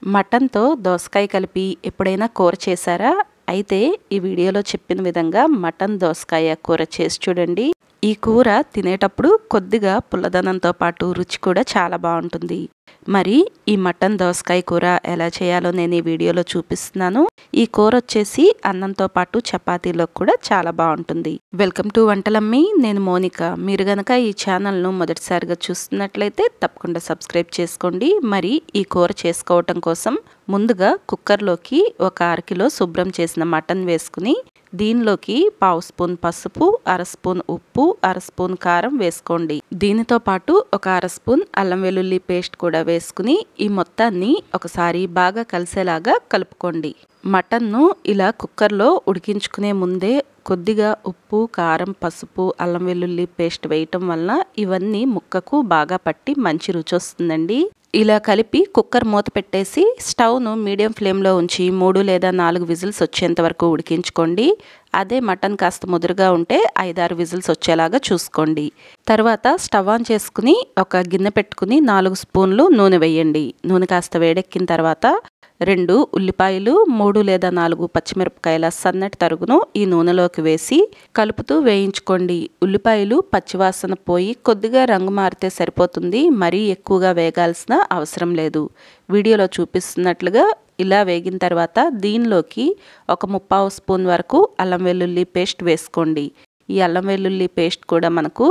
మటన్‌తో దోసకాయ కలిపి ఎప్పుడైనా కూర చేశారా? అయితే ఈ వీడియోలో చెప్పిన విధంగా మటన్ దోసకాయ కూర చేసి చూడండి. ఈ కూర తినేటప్పుడు కొద్దిగా పుల్లదనంతో పాటు రుచి కూడా చాలా బాగుంటుంది. మరి ఈ మటన్ దోసకాయ కూర ఎలా చేయాలో నేను ఈ వీడియోలో చూపిస్తున్నాను. ఈ కూర వచ్చేసి అన్నంతో పాటు చపాతీలో కూడా చాలా బాగుంటుంది. Welcome to Vantalammi. నేను మోనిక. మీరు గనక ఈ ఛానల్ను మొదటిసారిగా చూస్తున్నట్లయితే తప్పకుండా సబ్స్క్రైబ్ చేసుకోండి. మరి ఈ కూర చేసుకోవటం కోసం ముందుగా కుక్కర్లోకి ఒక అరకిలో శుభ్రం చేసిన మటన్ వేసుకుని దీనిలోకి పావు స్పూన్ పసుపు, అర స్పూన్ ఉప్పు, అర స్పూన్ కారం వేసుకోండి. దీనితో పాటు ఒక అర స్పూన్ అల్లం వెల్లుల్లి పేస్ట్ కూడా వేసుకుని ఈ మొత్తాన్ని ఒకసారి బాగా కలిసేలాగా కలుపుకోండి. మటన్ను ఇలా కుక్కర్లో ఉడికించుకునే ముందే కొద్దిగా ఉప్పు, కారం, పసుపు, అల్లం వెల్లుల్లి పేస్ట్ వేయటం వలన ఇవన్నీ ముక్కకు బాగా పట్టి మంచి రుచి వస్తుందండి. ఇలా కలిపి కుక్కర్ మూత పెట్టేసి స్టవ్ను మీడియం ఫ్లేమ్లో ఉంచి 3 లేదా 4 విజిల్స్ వచ్చేంత వరకు ఉడికించుకోండి. అదే మటన్ కాస్త ముదురుగా ఉంటే 5-6 విజిల్స్ వచ్చేలాగా చూసుకోండి. తర్వాత స్టవ్ ఆన్ చేసుకుని ఒక గిన్నె పెట్టుకుని 4 స్పూన్లు నూనె వేయండి. నూనె కాస్త వేడెక్కిన తర్వాత 2 ఉల్లిపాయలు, 3 లేదా 4 పచ్చిమిరపకాయల సన్నటి తరుగును ఈ నూనెలోకి వేసి కలుపుతూ వేయించుకోండి. ఉల్లిపాయలు పచ్చివాసన పోయి కొద్దిగా రంగు మారితే సరిపోతుంది. మరీ ఎక్కువగా వేగాల్సిన అవసరం లేదు. వీడియోలో చూపిస్తున్నట్లుగా ఇలా వేగిన తర్వాత దీనిలోకి ఒక 3/4 స్పూన్ వరకు అల్లం వెల్లుల్లి పేస్ట్ వేసుకోండి. ఈ అల్లం వెల్లుల్లి పేస్ట్ కూడా మనకు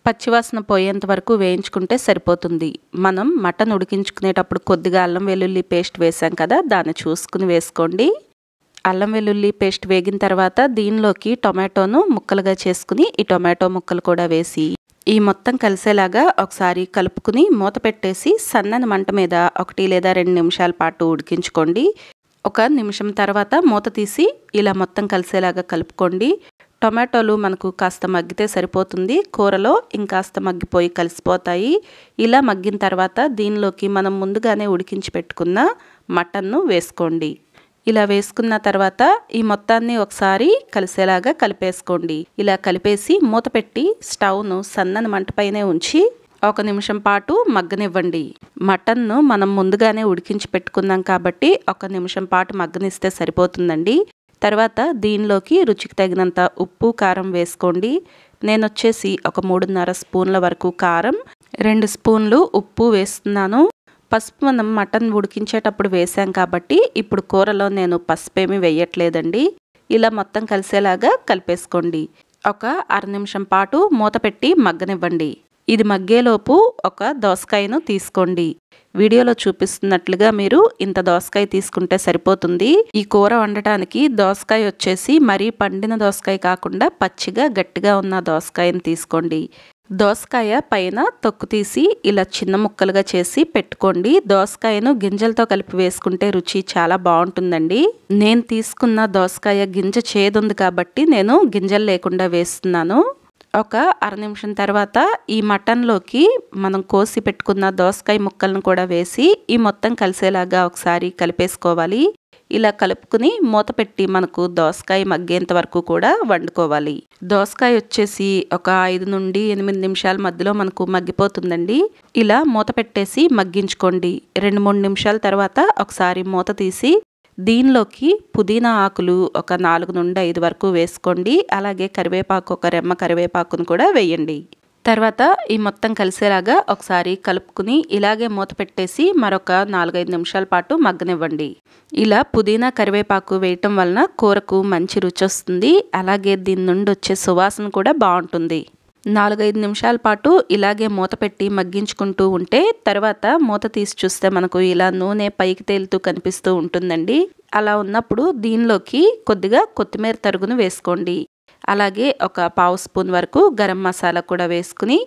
పచ్చివాసన పోయేంత వరకు వేయించుకుంటే సరిపోతుంది. మనం మటన్ ఉడికించుకునేటప్పుడు కొద్దిగా అల్లం వెల్లుల్లి పేస్ట్ వేసాం కదా, దాన్ని చూసుకుని వేసుకోండి. అల్లం వెల్లుల్లి పేస్ట్ వేగిన తర్వాత దీనిలోకి టొమాటోను ముక్కలుగా చేసుకుని ఈ టొమాటో ముక్కలు కూడా వేసి ఈ మొత్తం కలిసేలాగా ఒకసారి కలుపుకుని మూత పెట్టేసి సన్నని మంట మీద 1 లేదా 2 నిమిషాల పాటు ఉడికించుకోండి. 1 నిమిషం తర్వాత మూత తీసి ఇలా మొత్తం కలిసేలాగా కలుపుకోండి. టొమాటోలు మనకు కాస్త మగ్గితే సరిపోతుంది. కూరలో ఇంకాస్త మగ్గిపోయి కలిసిపోతాయి. ఇలా మగ్గిన తర్వాత దీనిలోకి మనం ముందుగానే ఉడికించి పెట్టుకున్న మటన్ను వేసుకోండి. ఇలా వేసుకున్న తర్వాత ఈ మొత్తాన్ని ఒకసారి కలిసేలాగా కలిపేసుకోండి. ఇలా కలిపేసి మూత పెట్టి స్టవ్ను సన్నని మంటపైనే ఉంచి 1 నిమిషం పాటు మగ్గనివ్వండి. మటన్ను మనం ముందుగానే ఉడికించి పెట్టుకున్నాం కాబట్టి 1 నిమిషం పాటు మగ్గనిస్తే సరిపోతుందండి. తర్వాత దీనిలోకి రుచికి తగినంత ఉప్పు, కారం వేసుకోండి. నేను వచ్చేసి ఒక 3.5 స్పూన్ల వరకు కారం, 2 స్పూన్లు ఉప్పు వేస్తున్నాను. పసుపు మనం మటన్ ఉడికించేటప్పుడు వేసాం కాబట్టి ఇప్పుడు కూరలో నేను పసుపేమీ వేయట్లేదండి. ఇలా మొత్తం కలిసేలాగా కలిపేసుకోండి. ఒక అర నిమిషం పాటు మూత పెట్టి మగ్గనివ్వండి. ఇది మగ్గేలోపు ఒక దోసకాయను తీసుకోండి. వీడియోలో చూపిస్తున్నట్లుగా మీరు ఇంత దోసకాయ తీసుకుంటే సరిపోతుంది. ఈ కూర వండటానికి దోసకాయ వచ్చేసి మరీ పండిన దోసకాయ కాకుండా పచ్చిగా గట్టిగా ఉన్న దోసకాయను తీసుకోండి. దోసకాయ పైన తొక్కు తీసి ఇలా చిన్న ముక్కలుగా చేసి పెట్టుకోండి. దోసకాయను గింజలతో కలిపి వేసుకుంటే రుచి చాలా బాగుంటుందండి. నేను తీసుకున్న దోసకాయ గింజ చేదుంది కాబట్టి నేను గింజలు లేకుండా వేస్తున్నాను. ఒక అర నిమిషం తర్వాత ఈ మటన్లోకి మనం కోసి పెట్టుకున్న దోసకాయ ముక్కలను కూడా వేసి ఈ మొత్తం కలిసేలాగా ఒకసారి కలిపేసుకోవాలి. ఇలా కలుపుకుని మూత పెట్టి మనకు దోసకాయ మగ్గేంత వరకు కూడా వండుకోవాలి. దోసకాయ వచ్చేసి ఒక 5 నుండి 8 నిమిషాల మధ్యలో మనకు మగ్గిపోతుందండి. ఇలా మూత పెట్టేసి మగ్గించుకోండి. 2-3 నిమిషాల తర్వాత ఒకసారి మూత తీసి దీనిలోకి పుదీనా ఆకులు ఒక 4 నుండి 5 వరకు వేసుకోండి. అలాగే కరివేపాకు ఒక రెమ్మ కరివేపాకును కూడా వేయండి. తర్వాత ఈ మొత్తం కలిసేలాగా ఒకసారి కలుపుకుని ఇలాగే మూత పెట్టేసి మరొక 4-5 నిమిషాల పాటు మగ్గనివ్వండి. ఇలా పుదీనా కరివేపాకు వేయటం వలన కూరకు మంచి రుచి వస్తుంది. అలాగే దీని నుండి వచ్చే సువాసన కూడా బాగుంటుంది. 4-5 నిమిషాల పాటు ఇలాగే మూత పెట్టి మగ్గించుకుంటూ ఉంటే తర్వాత మూత తీసి చూస్తే మనకు ఇలా నూనె పైకి తేలుతూ కనిపిస్తూ ఉంటుందండి. అలా ఉన్నప్పుడు దీనిలోకి కొద్దిగా కొత్తిమీర తరుగును వేసుకోండి. అలాగే ఒక పావు స్పూన్ వరకు గరం మసాలా కూడా వేసుకుని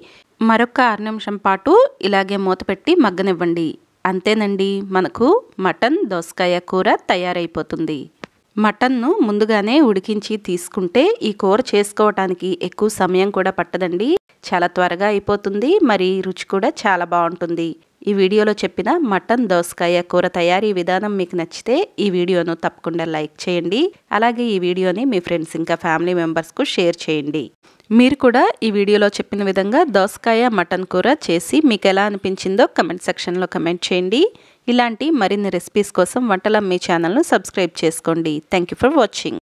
మరొక 6 నిమిషం పాటు ఇలాగే మూత పెట్టి మగ్గనివ్వండి. అంతేనండి, మనకు మటన్ దోసకాయ కూర తయారైపోతుంది. మటన్ను ముందుగానే ఉడికించి తీసుకుంటే ఈ కూర చేసుకోవటానికి ఎక్కువ సమయం కూడా పట్టదండి. చాలా త్వరగా అయిపోతుంది. మరి రుచి కూడా చాలా బాగుంటుంది. ఈ వీడియోలో చెప్పిన మటన్ దోసకాయ కూర తయారీ విధానం మీకు నచ్చితే ఈ వీడియోను తప్పకుండా లైక్ చేయండి. అలాగే ఈ వీడియోని మీ ఫ్రెండ్స్ ఇంకా ఫ్యామిలీ మెంబర్స్కు షేర్ చేయండి. మీరు కూడా ఈ వీడియోలో చెప్పిన విధంగా దోసకాయ మటన్ కూర చేసి మీకు ఎలా అనిపించిందో కమెంట్ సెక్షన్లో కమెంట్ చేయండి. ఇలాంటి మరిన్ని రెసిపీస్ కోసం వంటలమ్మి ఛానల్ను సబ్స్క్రైబ్ చేసుకోండి. Thank you for watching.